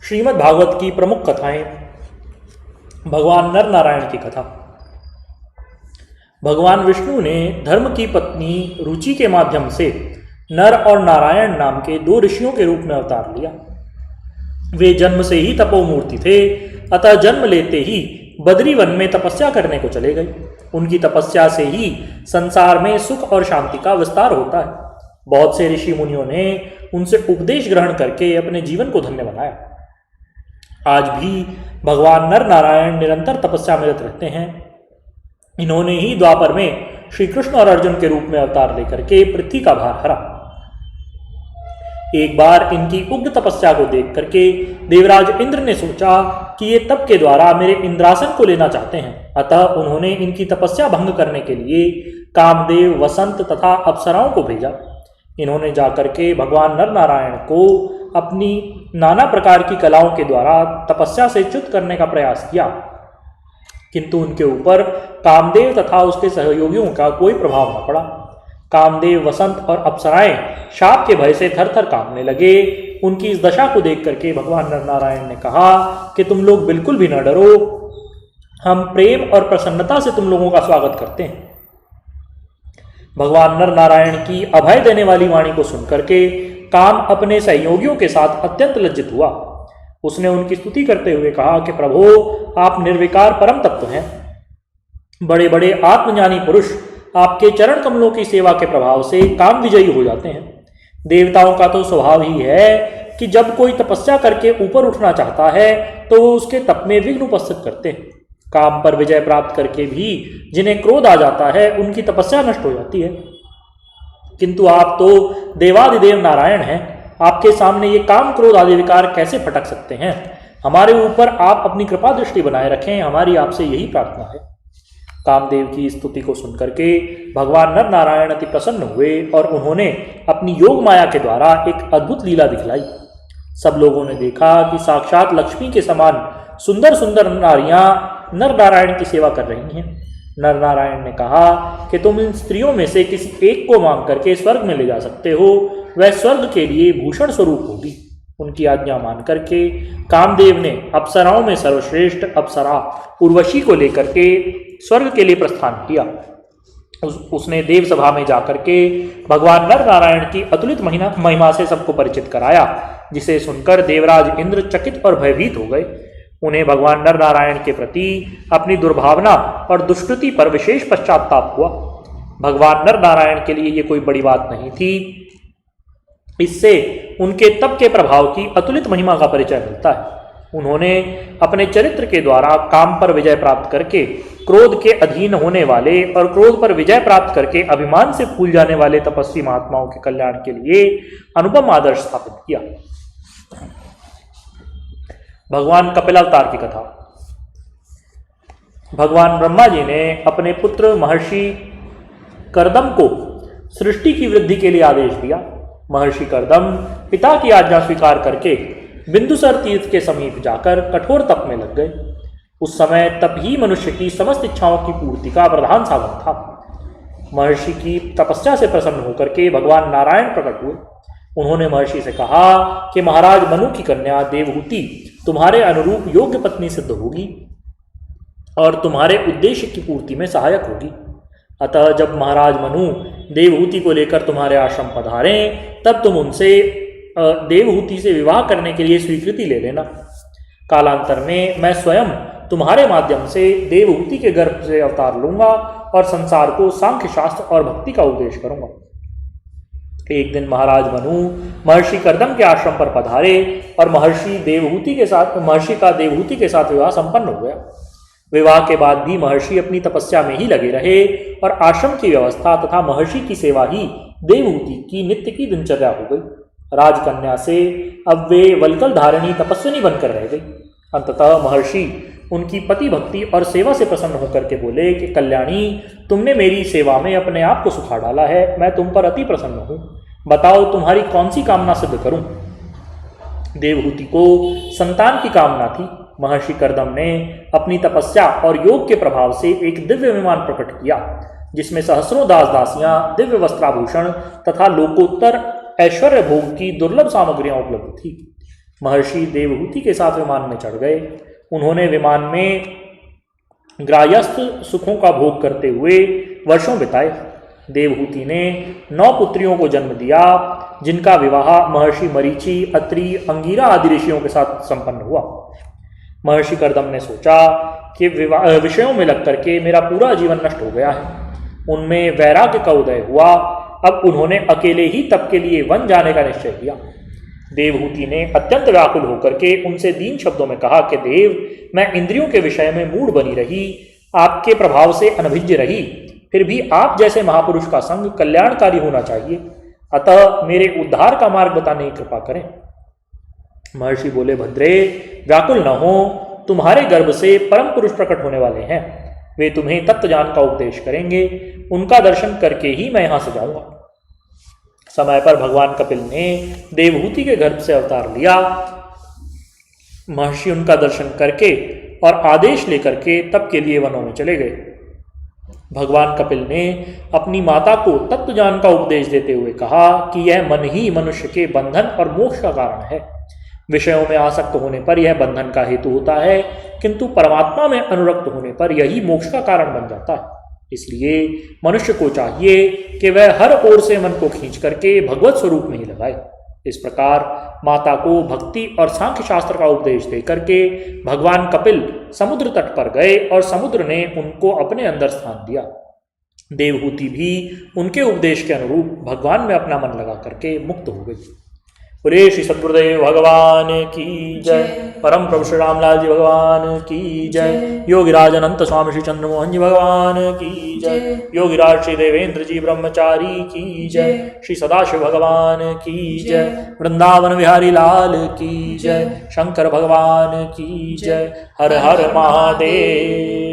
श्रीमद् भागवत की प्रमुख कथाएं। भगवान नर नारायण की कथा। भगवान विष्णु ने धर्म की पत्नी रुचि के माध्यम से नर और नारायण नाम के दो ऋषियों के रूप में अवतार लिया। वे जन्म से ही तपोमूर्ति थे, अतः जन्म लेते ही बद्री वन में तपस्या करने को चले गए। उनकी तपस्या से ही संसार में सुख और शांति का विस्तार होता है। बहुत से ऋषि मुनियों ने उनसे उपदेश ग्रहण करके अपने जीवन को धन्य बनाया। आज भी भगवान नर नारायण निरंतर तपस्या में रत रहते हैं। इन्होंने ही द्वापर में श्री कृष्ण और अर्जुन के रूप में अवतार लेकर के पृथ्वी का भार हरा। एक बार इनकी उग्र तपस्या को देख करके देवराज इंद्र ने सोचा कि ये तप के द्वारा मेरे इंद्रासन को लेना चाहते हैं। अतः उन्होंने इनकी तपस्या भंग करने के लिए कामदेव, वसंत तथा अप्सराओं को भेजा। इन्होंने जाकर के भगवान नर नारायण को अपनी नाना प्रकार की कलाओं के द्वारा तपस्या से च्युत करने का प्रयास किया, किंतु उनके ऊपर कामदेव तथा उसके सहयोगियों का कोई प्रभाव न पड़ा। कामदेव, वसंत और अप्सराएं शाप के भय से थर थर कांपने लगे। उनकी इस दशा को देख करके भगवान नर नारायण ने कहा कि तुम लोग बिल्कुल भी न डरो, हम प्रेम और प्रसन्नता से तुम लोगों का स्वागत करते हैं। भगवान नर नारायण की अभय देने वाली वाणी को सुनकर के काम अपने सहयोगियों के साथ अत्यंत लज्जित हुआ। उसने उनकी स्तुति करते हुए कहा कि प्रभु, आप निर्विकार परम तत्व हैं। बड़े बड़े आत्मज्ञानी पुरुष आपके चरण कमलों की सेवा के प्रभाव से काम विजयी हो जाते हैं। देवताओं का तो स्वभाव ही है कि जब कोई तपस्या करके ऊपर उठना चाहता है तो वो उसके तप में विघ्न उपस्थित करते हैं। काम पर विजय प्राप्त करके भी जिन्हें क्रोध आ जाता है उनकी तपस्या नष्ट हो जाती है। किंतु आप तो देवादिदेव नारायण हैं, आपके सामने ये काम क्रोध आदि विकार कैसे फटक सकते हैं। हमारे ऊपर आप अपनी कृपा दृष्टि बनाए रखें, हमारी आपसे यही प्रार्थना है। कामदेव की स्तुति को सुनकर के भगवान नर नारायण अति प्रसन्न हुए और उन्होंने अपनी योग माया के द्वारा एक अद्भुत लीला दिखलाई। सब लोगों ने देखा कि साक्षात लक्ष्मी के समान सुंदर सुंदर नारियां नर नारायण की सेवा कर रही हैं। नर नारायण ने कहा कि तुम इन स्त्रियों में से किसी एक को मांग करके स्वर्ग में ले जा सकते हो, वह स्वर्ग के लिए भूषण स्वरूप होगी। उनकी आज्ञा मान करके कामदेव ने अप्सराओं में सर्वश्रेष्ठ अप्सरा उर्वशी को लेकर के स्वर्ग के लिए प्रस्थान किया। उसने देव सभा में जाकर के भगवान नर नारायण की अतुलित महिमा से सबको परिचित कराया, जिसे सुनकर देवराज इंद्र चकित और भयभीत हो गए। उन्हें भगवान नर नारायण के प्रति अपनी दुर्भावना और दुष्कृति पर विशेष पश्चाताप हुआ। भगवान नर नारायण के लिए ये कोई बड़ी बात नहीं थी। इससे उनके तप के प्रभाव की अतुलित महिमा का परिचय मिलता है। उन्होंने अपने चरित्र के द्वारा काम पर विजय प्राप्त करके क्रोध के अधीन होने वाले और क्रोध पर विजय प्राप्त करके अभिमान से फूल जाने वाले तपस्वी महात्माओं के कल्याण के लिए अनुपम आदर्श स्थापित किया। भगवान कपिलावतार की कथा। भगवान ब्रह्मा जी ने अपने पुत्र महर्षि कर्दम को सृष्टि की वृद्धि के लिए आदेश दिया। महर्षि कर्दम पिता की आज्ञा स्वीकार करके बिंदुसर तीर्थ के समीप जाकर कठोर तप में लग गए। उस समय तप ही मनुष्य की समस्त इच्छाओं की पूर्ति का प्रधान साधन था। महर्षि की तपस्या से प्रसन्न होकर के भगवान नारायण प्रकट हुए। उन्होंने महर्षि से कहा कि महाराज मनु की कन्या देवहूति तुम्हारे अनुरूप योग्य पत्नी सिद्ध होगी और तुम्हारे उद्देश्य की पूर्ति में सहायक होगी। अतः जब महाराज मनु देवहूति को लेकर तुम्हारे आश्रम पधारें, तब तुम उनसे देवहूति से विवाह करने के लिए स्वीकृति ले लेना। कालांतर में मैं स्वयं तुम्हारे माध्यम से देवहूति के गर्भ से अवतार लूंगा और संसार को सांख्य शास्त्र और भक्ति का उपदेश करूंगा। एक दिन महाराज मनु महर्षि कर्दम के आश्रम पर पधारे और महर्षि का देवहूति के साथ विवाह संपन्न हो गया। विवाह के बाद भी महर्षि अपनी तपस्या में ही लगे रहे और आश्रम की व्यवस्था तथा महर्षि की सेवा ही देवहूति की नित्य की दिनचर्या हो गई। राजकन्या से अब वे वल्कल धारिणी तपस्विनी बनकर रह गई। अंततः महर्षि उनकी पति भक्ति और सेवा से प्रसन्न होकर के बोले कि कल्याणी, तुमने मेरी सेवा में अपने आप को सुखा डाला है, मैं तुम पर अति प्रसन्न हूँ। बताओ तुम्हारी कौन सी कामना सिद्ध करूं। देवहूति को संतान की कामना थी। महर्षि कर्दम ने अपनी तपस्या और योग के प्रभाव से एक दिव्य विमान प्रकट किया, जिसमें सहस्रों दास दासियां, दिव्य वस्त्राभूषण तथा लोकोत्तर ऐश्वर्य भोग की दुर्लभ सामग्रियां उपलब्ध थी। महर्षि देवहूति के साथ विमान में चढ़ गए। उन्होंने विमान में ग्राह्यस्थ सुखों का भोग करते हुए वर्षों बिताए। देवहूति ने 9 पुत्रियों को जन्म दिया, जिनका विवाह महर्षि मरीचि, अत्रि, अंगिरा आदि ऋषियों के साथ संपन्न हुआ। महर्षि कर्दम ने सोचा कि विषयों में लग करके मेरा पूरा जीवन नष्ट हो गया है। उनमें वैराग्य का उदय हुआ। अब उन्होंने अकेले ही तप के लिए वन जाने का निश्चय किया। देवहूति ने अत्यंत व्याकुल होकर के उनसे दीन शब्दों में कहा कि देव, मैं इंद्रियों के विषय में मूढ़ बनी रही, आपके प्रभाव से अनभिज्ञ रही, फिर भी आप जैसे महापुरुष का संग कल्याणकारी होना चाहिए, अतः मेरे उद्धार का मार्ग बताने की कृपा करें। महर्षि बोले, भद्रे, व्याकुल न हो, तुम्हारे गर्भ से परम पुरुष प्रकट होने वाले हैं। वे तुम्हें तत्व ज्ञान का उपदेश करेंगे। उनका दर्शन करके ही मैं यहां से जाऊंगा। समय पर भगवान कपिल ने देवहूति के गर्भ से अवतार लिया। महर्षि उनका दर्शन करके और आदेश लेकर के तप के लिए वनों में चले गए। भगवान कपिल ने अपनी माता को तत्व ज्ञान का उपदेश देते हुए कहा कि यह मन ही मनुष्य के बंधन और मोक्ष का कारण है। विषयों में आसक्त होने पर यह बंधन का हेतु होता है, किंतु परमात्मा में अनुरक्त होने पर यही मोक्ष का कारण बन जाता है। इसलिए मनुष्य को चाहिए कि वह हर ओर से मन को खींच करके भगवत स्वरूप में ही लगाए। इस प्रकार माता को भक्ति और सांख्य शास्त्र का उपदेश देकर के भगवान कपिल समुद्र तट पर गए और समुद्र ने उनको अपने अंदर स्थान दिया। देवहूति भी उनके उपदेश के अनुरूप भगवान में अपना मन लगा करके मुक्त हो गई। बोले श्री सद्गुरुदेव भगवान की जय। परम प्रभु श्री रामलाल जी भगवान की जय। योगिराज अनंत स्वामी श्री चंद्रमोहन जी भगवान की जय। योगिराज श्री देवेंद्र जी ब्रह्मचारी की जय। श्री सदाशिव भगवान की जय। वृंदावन बिहारी लाल की जय। शंकर भगवान की जय। हर हर महादेव।